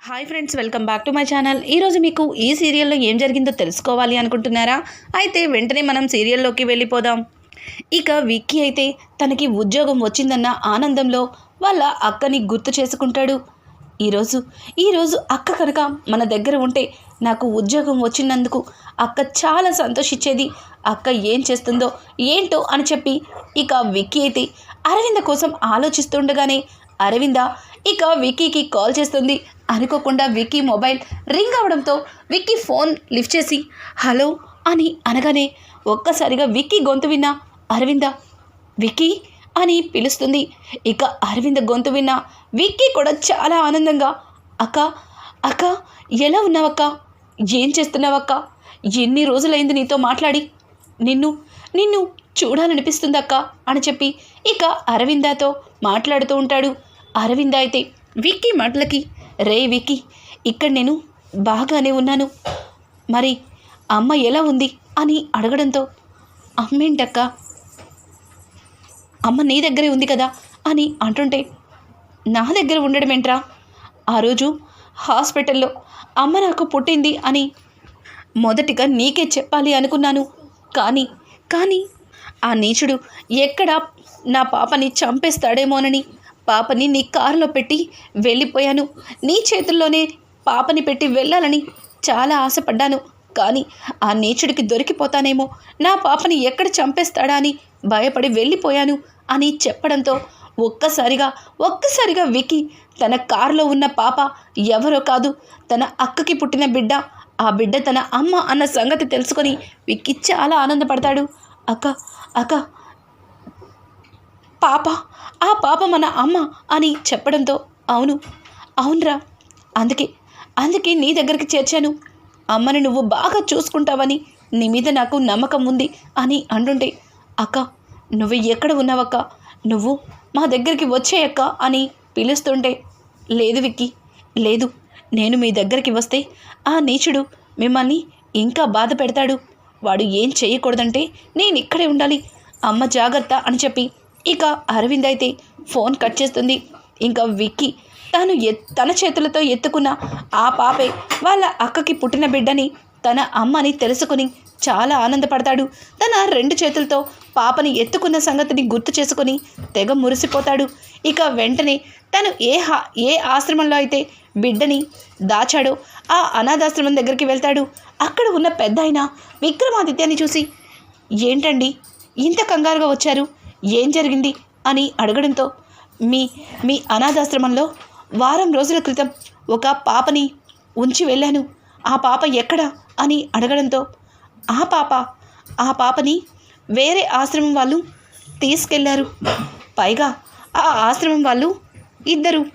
Hi friends, welcome back to my channel. ఈరోజు మీకు ఈ సీరియల్లో ఏం జరిగిందో తెలుసుకోవాలి అనుకుంటున్నారా? అయితే వెంటనే మనం సీరియల్లోకి వెళ్ళిపోదాం. ఇక విక్కీ అయితే తనకి ఉద్యోగం వచ్చిందన్న ఆనందంలో వాళ్ళ అక్కని గుర్తు చేసుకుంటాడు. ఈరోజు అక్క కనుక మన దగ్గర ఉంటే నాకు ఉద్యోగం వచ్చినందుకు అక్క చాలా సంతోషించేది. అక్క ఏం చేస్తుందో ఏంటో అని చెప్పి ఇక విక్కీ అయితే అరవింద కోసం ఆలోచిస్తుండగానే అరవింద ఇక విక్కీకి కాల్ చేస్తుంది. అనుకోకుండా విక్కీ మొబైల్ రింగ్ అవడంతో విక్కీ ఫోన్ లిఫ్ట్ చేసి హలో అని అనగానే ఒక్కసారిగా విక్కీ గొంతు విన్న అరవింద విక్కీ అని పిలుస్తుంది. ఇక అరవింద గొంతు విన్న విక్కీ కూడా చాలా ఆనందంగా అక్క అక్క ఎలా ఉన్నావక్క, ఏం చేస్తున్నావక్క, ఎన్ని రోజులైంది నీతో మాట్లాడి, నిన్ను చూడాలనిపిస్తుంది అక్క అని చెప్పి ఇక అరవిందతో మాట్లాడుతూ ఉంటాడు. అరవింద అయితే విక్కీ మాటలకి రే విక్కీ, ఇక్కడ నేను బాగానే ఉన్నాను, మరి అమ్మ ఎలా ఉంది అని అడగడంతో అమ్మేంటక్క, అమ్మ నీ దగ్గరే ఉంది కదా అని అంటుంటే నా దగ్గర ఉండడం ఏంట్రా, ఆ రోజు హాస్పిటల్లో అమ్మ నాకు పుట్టింది అని మొదటిగా నీకే చెప్పాలి అనుకున్నాను. కానీ ఆ నీచుడు ఎక్కడ నా పాపని చంపేస్తాడేమోనని పాపని నీ కారులో పెట్టి వెళ్ళిపోయాను. నీ చేతుల్లోనే పాపని పెట్టి వెళ్ళాలని చాలా ఆశపడ్డాను. కానీ ఆ నీచుడికి దొరికిపోతానేమో, నా పాపని ఎక్కడ చంపేస్తాడా అని భయపడి వెళ్ళిపోయాను అని చెప్పడంతో ఒక్కసారిగా విక్కీ తన కారులో ఉన్న పాప ఎవరో కాదు, తన అక్కకి పుట్టిన బిడ్డ. ఆ బిడ్డ తన అమ్మ అన్న సంగతి తెలుసుకొని విక్కీ చాలా ఆనందపడతాడు. అక్క ఆ పాప మన అమ్మ అని చెప్పడంతో అవునరా, అందుకే నీ దగ్గరికి చేర్చాను. అమ్మని నువ్వు బాగా చూసుకుంటావని నీ మీద నాకు నమ్మకం ఉంది అని అంటుంటే అక్క నువ్వు ఎక్కడ ఉన్నావక్క, నువ్వు మా దగ్గరికి వచ్చేయక్క అని పిలుస్తుంటే లేదు విక్కీ, లేదు, నేను మీ దగ్గరికి వస్తే ఆ నీచుడు మిమ్మల్ని ఇంకా బాధ పెడతాడు. వాడు ఏం చేయకూడదంటే నేను ఇక్కడే ఉండాలి, అమ్మ జాగ్రత్త అని చెప్పి ఇక అరవింద్ అయితే ఫోన్ కట్ చేస్తుంది. ఇంకా విక్కీ తన చేతులతో ఎత్తుకున్న ఆ పాపే వాళ్ళ అక్కకి పుట్టిన బిడ్డని, తన అమ్మని తెలుసుకుని చాలా ఆనందపడతాడు. తన 2 చేతులతో పాపని ఎత్తుకున్న సంగతిని గుర్తు చేసుకుని తెగ మురిసిపోతాడు. ఇక వెంటనే తను ఏ ఆశ్రమంలో అయితే బిడ్డని దాచాడో ఆ అనాథాశ్రమం దగ్గరికి వెళ్తాడు. అక్కడ ఉన్న పెద్దాయన విక్రమాదిత్యాన్ని చూసి ఏంటండి ఇంత కంగారుగా వచ్చారు, ఏం జరిగింది అని అడగడంతో మీ అనాథాశ్రమంలో వారం రోజుల క్రితం ఒక పాపని ఉంచి వెళ్ళాను, ఆ పాప ఎక్కడా అని అడగడంతో ఆ పాపని వేరే ఆశ్రమం వాళ్ళు తీసుకెళ్లారు. పైగా ఆ ఆశ్రమం వాళ్ళు 2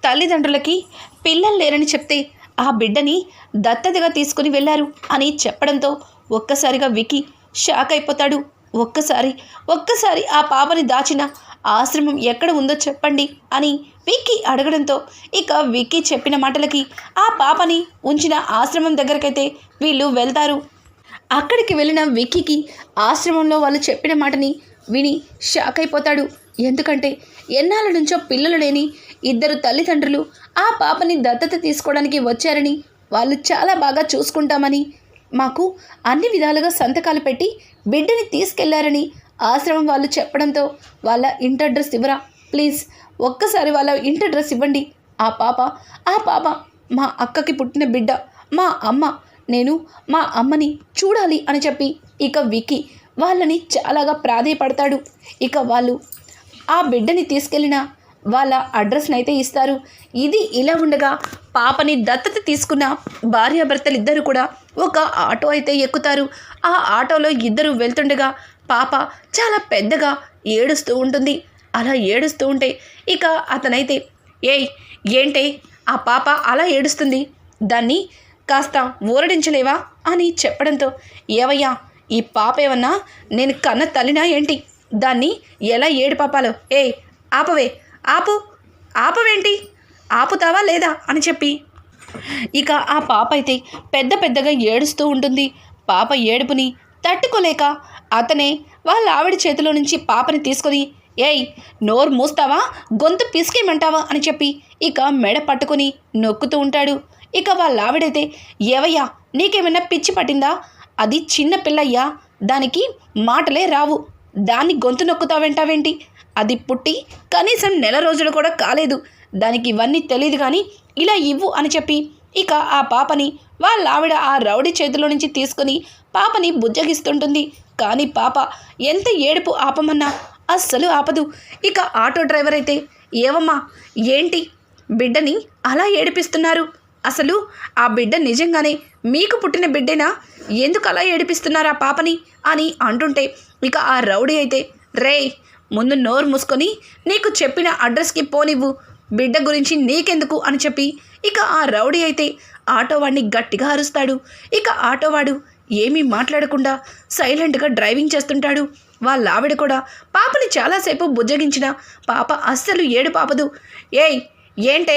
తల్లిదండ్రులకి పిల్లలు లేరని చెప్తే ఆ బిడ్డని దత్తతగా తీసుకుని వెళ్ళారు అని చెప్పడంతో ఒక్కసారిగా విక్కీ షాక్ అయిపోతాడు. ఒక్కసారి ఆ పాపని దాచిన ఆశ్రమం ఎక్కడ ఉందో చెప్పండి అని విక్కీ అడగడంతో ఇక విక్కీ చెప్పిన మాటలకి ఆ పాపని ఉంచిన ఆశ్రమం దగ్గరకైతే వీళ్ళు వెళ్తారు. అక్కడికి వెళ్ళిన విక్కీకి ఆశ్రమంలో వాళ్ళు చెప్పిన మాటని విని షాక్ అయిపోతాడు. ఎందుకంటే ఎన్నాళ్ళ నుంచో పిల్లలు లేని 2 తల్లిదండ్రులు ఆ పాపని దత్తత తీసుకోవడానికి వచ్చారని, వాళ్ళు చాలా బాగా చూసుకుంటామని, మాకు అన్ని విధాలుగా సంతకాలు పెట్టి బిడ్డని తీసుకెళ్లారని ఆశ్రమం వాళ్ళు చెప్పడంతో వాళ్ళ ఇంటి అడ్రస్ ఇవ్వరా ప్లీజ్, ఒక్కసారి వాళ్ళ ఇంటి అడ్రస్ ఇవ్వండి. ఆ పాప మా అక్కకి పుట్టిన బిడ్డ, మా అమ్మ, నేను మా అమ్మని చూడాలి అని చెప్పి ఇక విక్కీ వాళ్ళని చాలాగా ప్రాధేయపడతాడు. ఇక వాళ్ళు ఆ బిడ్డని తీసుకెళ్ళిన వాళ్ళ అడ్రస్ని అయితే ఇస్తారు. ఇది ఇలా ఉండగా పాపని దత్తత తీసుకున్న భార్యాభర్తలు 2 కూడా ఒక ఆటో అయితే ఎక్కుతారు. ఆ ఆటోలో 2 వెళ్తుండగా పాప చాలా పెద్దగా ఏడుస్తూ ఉంటుంది. అలా ఏడుస్తూ ఉంటే ఇక అతనైతే ఏంటే ఆ పాప అలా ఏడుస్తుంది, దాన్ని కాస్త ఊరడించలేవా అని చెప్పడంతో ఏవయ్యా ఈ పాప ఏమన్నా నేను కన్న తల్లినా ఏంటి, దాన్ని ఎలా ఏడు పాపాలో, ఆపవేంటి, ఆపుతావా లేదా అని చెప్పి ఇక ఆ పాప అయితే పెద్దగా ఏడుస్తూ ఉంటుంది. పాప ఏడుపుని తట్టుకోలేక అతనే వాళ్ళ ఆవిడ చేతిలో నుంచి పాపని తీసుకొని ఏయ్ నోరు మూస్తావా, గొంతు పిసికేయమంటావా అని చెప్పి ఇక మెడ పట్టుకుని నొక్కుతూ ఉంటాడు. ఇక వాళ్ళ ఆవిడైతే, ఏవయ్యా నీకేమైనా పిచ్చి పట్టిందా, అది చిన్న పిల్లయ్యా, దానికి మాటలే రావు, దాన్ని గొంతు నొక్కుతావేంటావేంటి, అది పుట్టి కనీసం నెల రోజులు కూడా కాలేదు, దానికి ఇవన్నీ తెలియదు కానీ ఇలా ఇవ్వు అని చెప్పి ఇక ఆ పాపని వాళ్ళ ఆవిడ ఆ రౌడీ చేతిలో నుంచి తీసుకుని పాపని బుజ్జగిస్తుంటుంది. కానీ పాప ఎంత ఏడుపు ఆపమన్నా అస్సలు ఆపదు. ఇక ఆటో డ్రైవర్ అయితే, ఏవమ్మా ఏంటి బిడ్డని అలా ఏడిపిస్తున్నారు, అసలు ఆ బిడ్డ నిజంగానే మీకు పుట్టిన బిడ్డేనా, ఎందుకు అలా ఏడిపిస్తున్నారు ఆ పాపని అని అంటుంటే ఇక ఆ రౌడీ అయితే, రేయ్ ముందు నోరు మూసుకొని నీకు చెప్పిన అడ్రస్కి పోనివ్వు, బిడ్డ గురించి నీకెందుకు అని చెప్పి ఇక ఆ రౌడీ అయితే ఆటోవాడిని గట్టిగా అరుస్తాడు. ఇక ఆటోవాడు ఏమీ మాట్లాడకుండా సైలెంట్గా డ్రైవింగ్ చేస్తుంటాడు. వాళ్ళ ఆవిడ కూడా పాపని చాలాసేపు బుజ్జగించిన పాప అస్సలు ఏడు పాపదు. ఏయ్ ఏంటే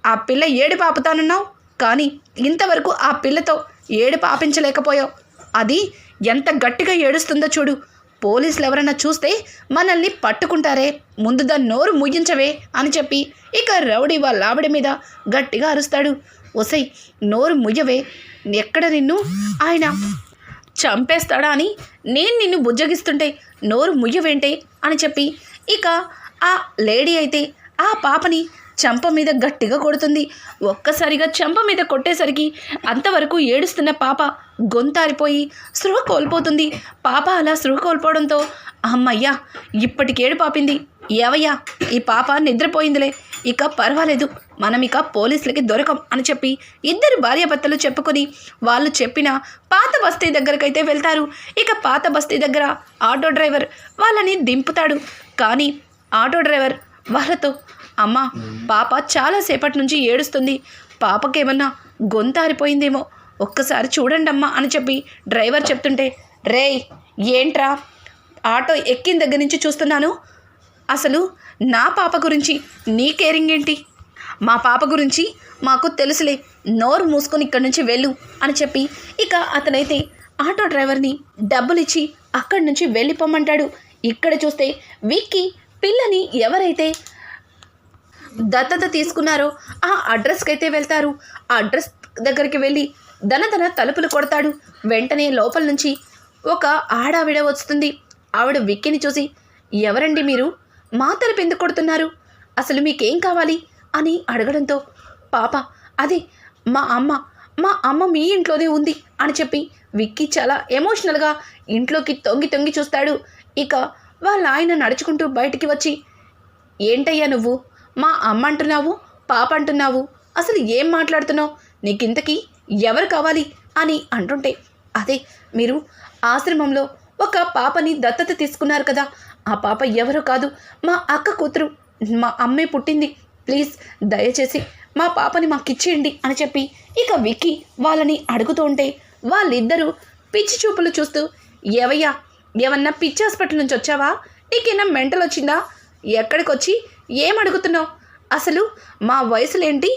ఆ పిల్ల ఏడు పాపుతానన్నావు, కానీ ఇంతవరకు ఆ పిల్లతో ఏడు పాపించలేకపోయావు, అది ఎంత గట్టిగా ఏడుస్తుందో చూడు, పోలీసులు ఎవరైనా చూస్తే మనల్ని పట్టుకుంటారే, ముందు దాన్ని నోరు ముయ్యించవే అని చెప్పి ఇక రౌడీ వాళ్ళ ఆవిడ మీద గట్టిగా అరుస్తాడు. ఒసై నోరు ముయ్యవే, ఎక్కడ నిన్ను ఆయన చంపేస్తాడా అని నేను నిన్ను బుజ్జగిస్తుంటే నోరు ముయ్యవేంటే అని చెప్పి ఇక ఆ లేడీ అయితే ఆ పాపని చెంప మీద గట్టిగా కొడుతుంది. ఒక్కసారిగా చెంప మీద కొట్టేసరికి అంతవరకు ఏడుస్తున్న పాప గొంతారిపోయి స్పృహ కోల్పోతుంది. పాప అలా స్పృహ కోల్పోవడంతో అమ్మయ్యా ఇప్పటికేడు పాపింది, ఏవయ్యా ఈ పాప నిద్రపోయిందిలే, ఇక పర్వాలేదు, మనం ఇక పోలీసులకి దొరకం అని చెప్పి ఇద్దరు భార్యాభర్తలు చెప్పుకొని వాళ్ళు చెప్పిన పాత బస్తీ దగ్గరకైతే వెళ్తారు. ఇక పాత బస్తీ దగ్గర ఆటో డ్రైవర్ వాళ్ళని దింపుతాడు. కానీ ఆటో డ్రైవర్ వాళ్ళతో, అమ్మ పాప చాలాసేపటి నుంచి ఏడుస్తుంది, పాపకేమన్నా గొంతారిపోయిందేమో, ఒక్కసారి చూడండమ్మా అని చెప్పి డ్రైవర్ చెప్తుంటే, రేయ్ ఏంట్రా ఆటో ఎక్కిన దగ్గర నుంచి చూస్తున్నాను, అసలు నా పాప గురించి నీ కేరింగ్ ఏంటి, మా పాప గురించి మాకు తెలుసులే, నోరు మూసుకొని ఇక్కడి నుంచి వెళ్ళు అని చెప్పి ఇక అతనైతే ఆటో డ్రైవర్ని డబ్బులిచ్చి అక్కడి నుంచి వెళ్ళిపోమంటాడు. ఇక్కడ చూస్తే విక్కీ పిల్లని ఎవరైతే దత్తత తీసుకున్నారో ఆ అడ్రస్కి అయితే వెళ్తారు. ఆ అడ్రస్ దగ్గరికి వెళ్ళి దనదన తలుపులు కొడతాడు. వెంటనే లోపల నుంచి ఒక ఆడావిడ వస్తుంది. ఆవిడ విక్కీని చూసి, ఎవరండి మీరు, మా తలుపు ఎందుకు కొడుతున్నారు, అసలు మీకేం కావాలి అని అడగడంతో, పాప అదే మా అమ్మ మీ ఇంట్లోనే ఉంది అని చెప్పి విక్కీ చాలా ఎమోషనల్గా ఇంట్లోకి తొంగి తొంగి చూస్తాడు. ఇక వాళ్ళ ఆయన నడుచుకుంటూ బయటికి వచ్చి, ఏంటయ్యా నువ్వు మా అమ్మ అంటున్నావు, పాప అంటున్నావు, అసలు ఏం మాట్లాడుతున్నావు, నీకింతకీ ఎవరు కావాలి అని అంటుంటే, అదే మీరు ఆశ్రమంలో ఒక పాపని దత్తత తీసుకున్నారు కదా, ఆ పాప ఎవరో కాదు, మా అక్క కూతురు, మా అమ్మే పుట్టింది, ప్లీజ్ దయచేసి మా పాపని మాకిచ్చేయండి అని చెప్పి ఇక విక్కీ వాళ్ళని అడుగుతూ ఉంటే వాళ్ళిద్దరూ పిచ్చి చూపులు చూస్తూ, ఏవయ్యా ఏమన్నా పిచ్చి హాస్పిటల్ నుంచి వచ్చావా, నీకేనా మెంటల్ వచ్చిందా, ఎక్కడికి వచ్చి ఏం అడుగుతున్నావు, అసలు మా వయసులేంటి,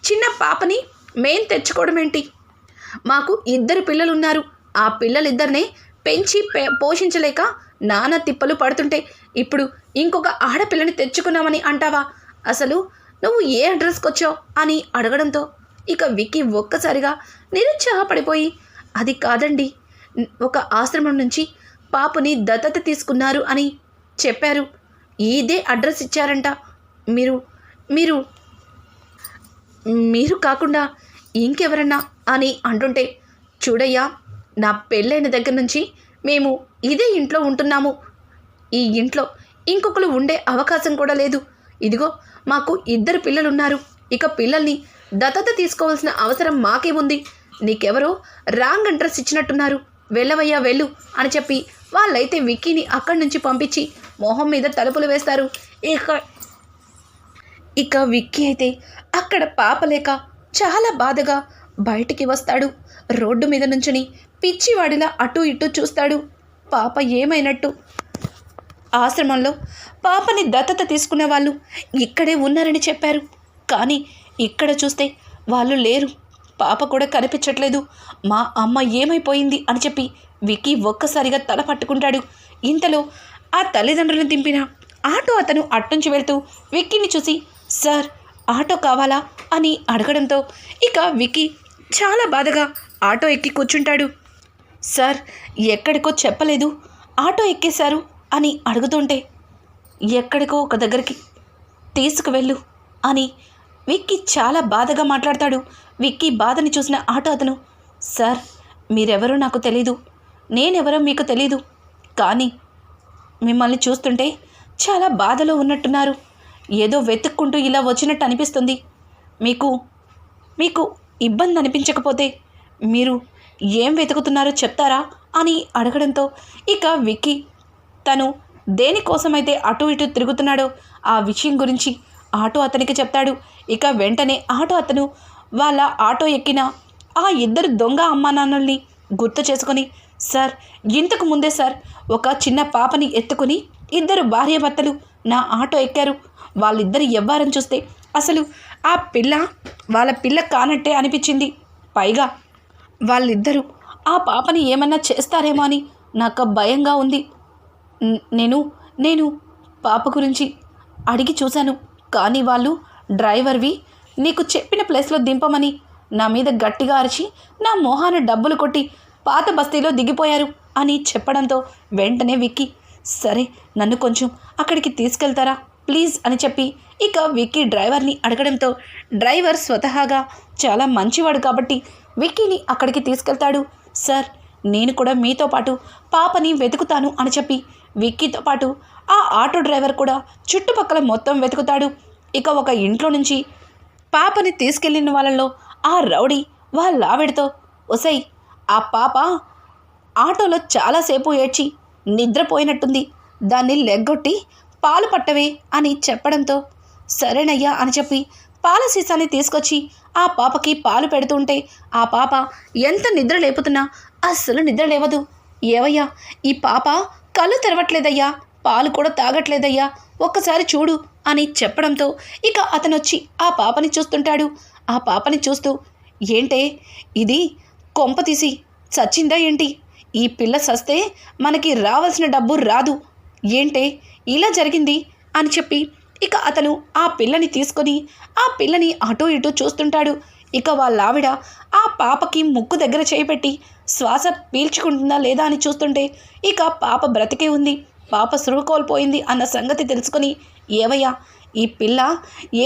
చిన్న పాపని మేం తెచ్చుకోవడం ఏంటి, మాకు ఇద్దరు పిల్లలు ఉన్నారు, ఆ పిల్లలిద్దరినే పెంచి పోషించలేక నానా తిప్పలు పడుతుంటే ఇప్పుడు ఇంకొక ఆడపిల్లని తెచ్చుకున్నామని అంటావా, అసలు నువ్వు ఏ అడ్రస్కి వచ్చావు అని అడగడంతో ఇక విక్కీ ఒక్కసారిగా నిరుత్సాహపడిపోయి, అది కాదండి, ఒక ఆశ్రమం నుంచి పాపని దత్తత తీసుకున్నారు అని చెప్పారు, ఇదే అడ్రస్ ఇచ్చారంట, మీరు మీరు కాకుండా ఇంకెవరన్నా అని అంటుంటే, చూడయ్యా నా పెళ్ళైన దగ్గర నుంచి మేము ఇదే ఇంట్లో ఉంటున్నాము, ఈ ఇంట్లో ఇంకొకరు ఉండే అవకాశం కూడా లేదు, ఇదిగో మాకు ఇద్దరు పిల్లలున్నారు, ఇక పిల్లల్ని దత్తత తీసుకోవాల్సిన అవసరం మాకేముంది, నీకెవరో రాంగ్ అడ్రస్ ఇచ్చినట్టున్నారు, వెళ్ళవయ్యా వెళ్ళు అని చెప్పి వాళ్ళైతే విక్కీని అక్కడి నుంచి పంపించి మొహం మీద తలుపులు వేస్తారు. ఇక విక్కీ అయితే అక్కడ పాపలేక చాలా బాధగా బయటికి వస్తాడు. రోడ్డు మీద నుంచుని పిచ్చివాడిలా అటు ఇటు చూస్తాడు. పాప ఏమైనట్టు, ఆశ్రమంలో పాపని దత్తత తీసుకునే వాళ్ళు ఇక్కడే ఉన్నారని చెప్పారు, కానీ ఇక్కడ చూస్తే వాళ్ళు లేరు, పాప కూడా కనిపించట్లేదు, మా అమ్మ ఏమైపోయింది అని చెప్పి విక్కీ ఒక్కసారిగా తల పట్టుకుంటాడు. ఇంతలో ఆ తల్లిదండ్రులను దింపిన ఆటో అతను అట్నుంచి వెళ్తూ విక్కీని చూసి సార్ ఆటో కావాలా అని అడగడంతో ఇక విక్కీ చాలా బాధగా ఆటో ఎక్కి కూర్చుంటాడు. సార్ ఎక్కడికో చెప్పలేదు, ఆటో ఎక్కేశారు అని అడుగుతుంటే ఎక్కడికో ఒక దగ్గరికి తీసుకువెళ్ళు అని విక్కీ చాలా బాధగా మాట్లాడతాడు. విక్కీ బాధని చూసిన ఆటో అతను సార్ మీరెవరో నాకు తెలీదు, నేనెవరో మీకు తెలీదు, కానీ మిమ్మల్ని చూస్తుంటే చాలా బాధలో ఉన్నట్టున్నారు, ఏదో వెతుక్కుంటూ ఇలా వచ్చినట్టు అనిపిస్తుంది, మీకు ఇబ్బంది అనిపించకపోతే మీరు ఏం వెతుకుతున్నారో చెప్తారా అని అడగడంతో ఇక విక్కీ తను దేనికోసమైతే అటు ఇటు తిరుగుతున్నాడో ఆ విషయం గురించి ఆటో అతనికి చెప్తాడు. ఇక వెంటనే ఆటో అతను వాళ్ళ ఆటో ఎక్కిన ఆ ఇద్దరు దొంగ అమ్మా నాన్నల్ని గుర్తు చేసుకొని సార్ ఇంతకు ముందే సార్ ఒక చిన్న పాపని ఎత్తుకుని ఇద్దరు భార్యాభర్తలు నా ఆటో ఎక్కారు, వాళ్ళిద్దరు ఎవ్వారని చూస్తే అసలు ఆ పిల్ల వాళ్ళ పిల్ల కానట్టే అనిపించింది, పైగా వాళ్ళిద్దరూ ఆ పాపని ఏమన్నా చేస్తారేమో అని నాకు భయంగా ఉంది. నేను పాప గురించి అడిగి చూశాను, కానీ వాళ్ళు డ్రైవర్వి నీకు చెప్పిన ప్లేస్లో దింపమని నా మీద గట్టిగా అరిచి నా మొహాన డబ్బులు కొట్టి పాత బస్తీలో దిగిపోయారు అని చెప్పడంతో వెంటనే విక్కీ సరే నన్ను కొంచెం అక్కడికి తీసుకెళ్తారా ప్లీజ్ అని చెప్పి ఇక విక్కీ డ్రైవర్ని అడగడంతో డ్రైవర్ స్వతహాగా చాలా మంచివాడు కాబట్టి విక్కీని అక్కడికి తీసుకెళ్తాడు. సార్ నేను కూడా మీతో పాటు పాపని వెతుకుతాను అని చెప్పి విక్కీతో పాటు ఆ ఆటో డ్రైవర్ కూడా చుట్టుపక్కల మొత్తం వెతుకుతాడు. ఇక ఒక ఇంట్లో నుంచి పాపని తీసుకెళ్లిన వాళ్ళలో ఆ రౌడీ వాళ్ళ ఆవిడతో ఒసై ఆ పాప ఆటోలో చాలాసేపు ఏడ్చి నిద్రపోయినట్టుంది, దాన్ని లెగ్గొట్టి పాలు పట్టవే అని చెప్పడంతో సరేనయ్యా అని చెప్పి పాల సీసాని తీసుకొచ్చి ఆ పాపకి పాలు పెడుతుంటే ఆ పాప ఎంత నిద్ర లేపుతున్నా అస్సలు నిద్ర లేవదు. ఏవయ్యా ఈ పాప కళ్ళు తెరవట్లేదయ్యా, పాలు కూడా తాగట్లేదయ్యా, ఒక్కసారి చూడు అని చెప్పడంతో ఇక అతనొచ్చి ఆ పాపని చూస్తుంటాడు. ఆ పాపని చూస్తూ ఏంటే ఇది కొంప తీసి చచ్చిందా ఏంటి, ఈ పిల్ల సస్తే మనకి రావాల్సిన డబ్బు రాదు ఏంటే ఇలా జరిగింది అని చెప్పి ఇక అతను ఆ పిల్లని తీసుకొని ఆ పిల్లని అటూ ఇటూ చూస్తుంటాడు. ఇక వాళ్ళ ఆవిడ ఆ పాపకి ముక్కు దగ్గర చేయిపెట్టి శ్వాస పీల్చుకుంటుందా లేదా అని చూస్తుంటే ఇక పాప బ్రతికే ఉంది, పాప స్పృహ కోల్పోయింది అన్న సంగతి తెలుసుకొని ఏవయ్యా ఈ పిల్ల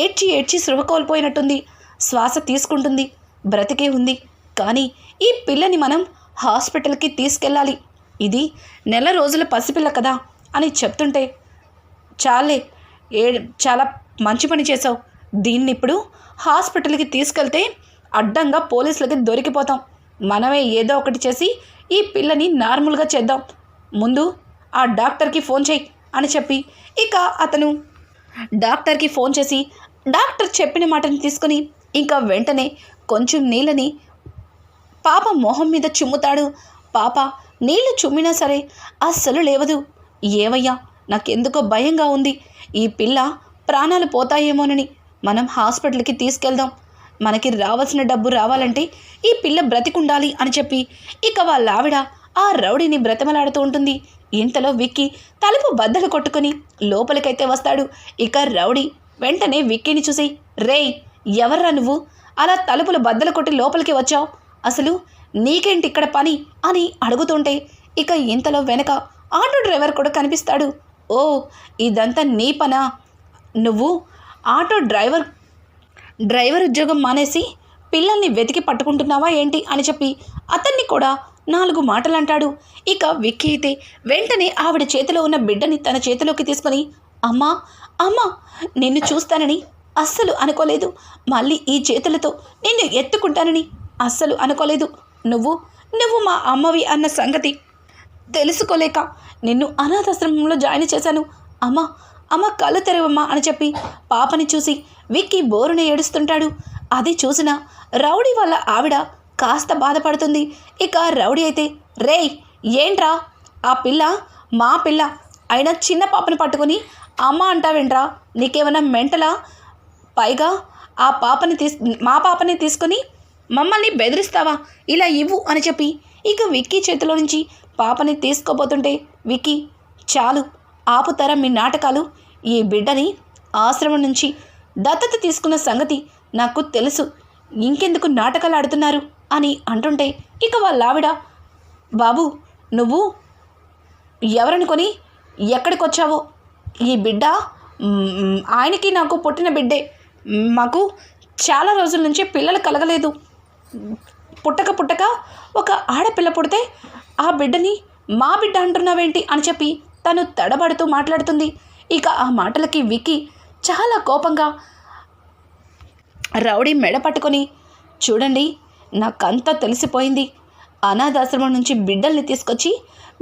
ఏడ్చి ఏడ్చి స్పృహ కోల్పోయినట్టుంది, శ్వాస తీసుకుంటుంది, బ్రతికే ఉంది, కానీ ఈ పిల్లని మనం హాస్పిటల్కి తీసుకెళ్ళాలి, ఇది నెల రోజుల పసిపిల్ల కదా అని చెప్తుంటే చాలా మంచి పని చేసావు, దీన్ని ఇప్పుడు హాస్పిటల్కి తీసుకెళ్తే అడ్డంగా పోలీసులకి దొరికిపోతాం, మనమే ఏదో ఒకటి చేసి ఈ పిల్లని నార్మల్గా చేద్దాం, ముందు ఆ డాక్టర్కి ఫోన్ చేయి అని చెప్పి ఇక అతను డాక్టర్కి ఫోన్ చేసి డాక్టర్ చెప్పిన మాటని తీసుకొని ఇంకా వెంటనే కొంచెం నీళ్ళని పాప మొహం మీద చుమ్ముతాడు. పాప నీళ్లు చుమ్మినా సరే అస్సలు లేవదు. ఏవయ్యా నాకెందుకో భయంగా ఉంది, ఈ పిల్ల ప్రాణాలు పోతాయేమోనని మనం హాస్పిటల్కి తీసుకెళ్దాం, మనకి రావాల్సిన డబ్బు రావాలంటే ఈ పిల్ల బ్రతికుండాలి అని చెప్పి ఇక వాళ్ళ ఆవిడ ఆ రౌడీని బ్రతిమలాడుతూ ఉంటుంది. ఇంతలో విక్కీ తలుపు బద్దలు కొట్టుకుని లోపలికైతే వస్తాడు. ఇక రౌడీ వెంటనే విక్కీని చూసి రేయ్ ఎవర్రా నువ్వు, అలా తలుపులు బద్దలు కొట్టి లోపలికి వచ్చావు, అసలు నీకేంటి ఇక్కడ పని అని అడుగుతుంటే ఇక ఇంతలో వెనక ఆటో డ్రైవర్ కూడా కనిపిస్తాడు. ఓ ఇదంతా నీ పనా, నువ్వు ఆటో డ్రైవర్ ఉద్యోగం మానేసి పిల్లల్ని వెతికి పట్టుకుంటున్నావా ఏంటి అని చెప్పి అతన్ని కూడా 4 మాటలు అంటాడు. ఇక విక్కీ అయితే వెంటనే ఆవిడ చేతిలో ఉన్న బిడ్డని తన చేతిలోకి తీసుకొని అమ్మా అమ్మా నిన్ను చూస్తానని అస్సలు అనుకోలేదు, మళ్ళీ ఈ చేతులతో నిన్ను ఎత్తుకుంటానని అస్సలు అనుకోలేదు, నువ్వు మా అమ్మవి అన్న సంగతి తెలుసుకోలేక నిన్ను అనాథాశ్రమంలో జాయిన్ చేశాను, అమ్మ కళ్ళు తెరవమ్మా అని చెప్పి పాపని చూసి విక్కీ బోరున ఏడుస్తుంటాడు. అది చూసిన రౌడీ వాళ్ళ ఆవిడ కాస్త బాధపడుతుంది. ఇక రౌడీ అయితే రేయ్ ఏంట్రా ఆ పిల్ల మా పిల్ల అయినా చిన్న పాపని పట్టుకొని అమ్మ అంటావేంట్రా, నీకేమైనా మెంటలా, పైగా మా పాపని తీసుకొని మమ్మల్ని బెదిరిస్తావా, ఇలా ఇవ్వు అని చెప్పి ఇక విక్కీ చేతిలో నుంచి పాపని తీసుకోబోతుంటే విక్కీ చాలు ఆపుతారా మీ నాటకాలు, ఈ బిడ్డని ఆశ్రమం నుంచి దత్తత తీసుకున్న సంగతి నాకు తెలుసు, ఇంకెందుకు నాటకాలు ఆడుతున్నారు అని అంటుంటే ఇక వాళ్ళ ఆవిడ, బాబు నువ్వు ఎవరనుకొని ఎక్కడికొచ్చావో, ఈ బిడ్డ ఆయనకి నాకు పుట్టిన బిడ్డే, మాకు చాలా రోజుల నుంచి పిల్లలు కలగలేదు, పుట్టక ఒక ఆడపిల్ల పుడితే ఆ బిడ్డని మా బిడ్డ అంటున్నావేంటి అని చెప్పి తను తడబడుతూ మాట్లాడుతుంది. ఇక ఆ మాటలకి విక్కీ చాలా కోపంగా రౌడీ మెడ పట్టుకొని, చూడండి నాకంతా తెలిసిపోయింది, అనాథాశ్రమం నుంచి బిడ్డల్ని తీసుకొచ్చి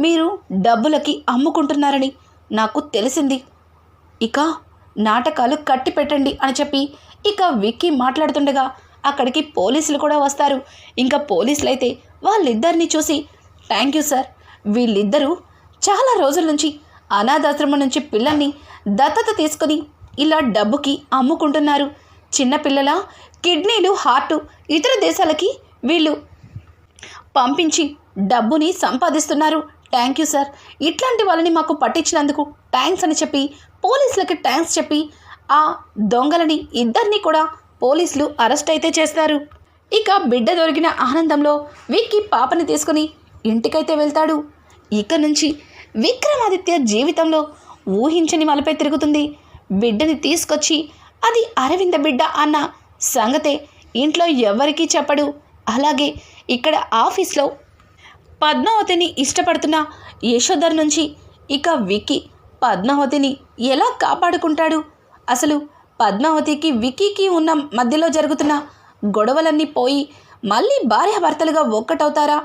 మీరు డబ్బులకి అమ్ముకుంటున్నారని నాకు తెలిసింది, ఇక నాటకాలు కట్టి పెట్టండి అని చెప్పి ఇక విక్కీ మాట్లాడుతుండగా అక్కడికి పోలీసులు కూడా వస్తారు. ఇంకా పోలీసులు అయితే వాళ్ళిద్దరిని చూసి, థ్యాంక్ యూ సార్, వీళ్ళిద్దరూ చాలా రోజుల నుంచి అనాథాశ్రమం నుంచి పిల్లల్ని దత్తత తీసుకొని ఇలా డబ్బుకి అమ్ముకుంటున్నారు, చిన్నపిల్లల కిడ్నీలు హార్టు ఇతర దేశాలకి వీళ్ళు పంపించి డబ్బుని సంపాదిస్తున్నారు, థ్యాంక్ యూ సార్, ఇట్లాంటి వాళ్ళని మాకు పట్టించినందుకు థ్యాంక్స్ అని చెప్పి పోలీసులకి థ్యాంక్స్ చెప్పి ఆ దొంగలని ఇద్దరిని కూడా పోలీసులు అరెస్ట్ అయితే చేస్తారు. ఇక బిడ్డ దొరికిన ఆనందంలో విక్కీ పాపని తీసుకుని ఇంటికైతే వెళ్తాడు. ఇక నుంచి విక్రమాదిత్య జీవితంలో ఊహించని మలుపై తిరుగుతుంది. బిడ్డని తీసుకొచ్చి అది అరవింద బిడ్డ అన్న సంగతే ఇంట్లో ఎవరికీ చెప్పడు. అలాగే ఇక్కడ ఆఫీస్లో పద్మావతిని ఇష్టపడుతున్న యశోధర్ నుంచి ఇక విక్కీ పద్మావతిని ఎలా కాపాడుకుంటాడు, అసలు పద్మావతికి విక్కీకి ఉన్న మధ్యలో జరుగుతున్న గొడవలన్నీ పోయి మళ్ళీ భార్యాభర్తలుగా ఒక్కటవుతారా?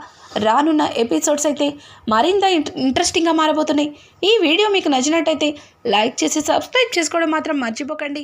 రానున్న ఎపిసోడ్స్ అయితే మరింత ఇంట్రెస్టింగ్గా మారబోతున్నాయి. ఈ వీడియో మీకు నచ్చినట్టయితే లైక్ చేసి సబ్స్క్రైబ్ చేసుకోవడం మాత్రం మర్చిపోకండి.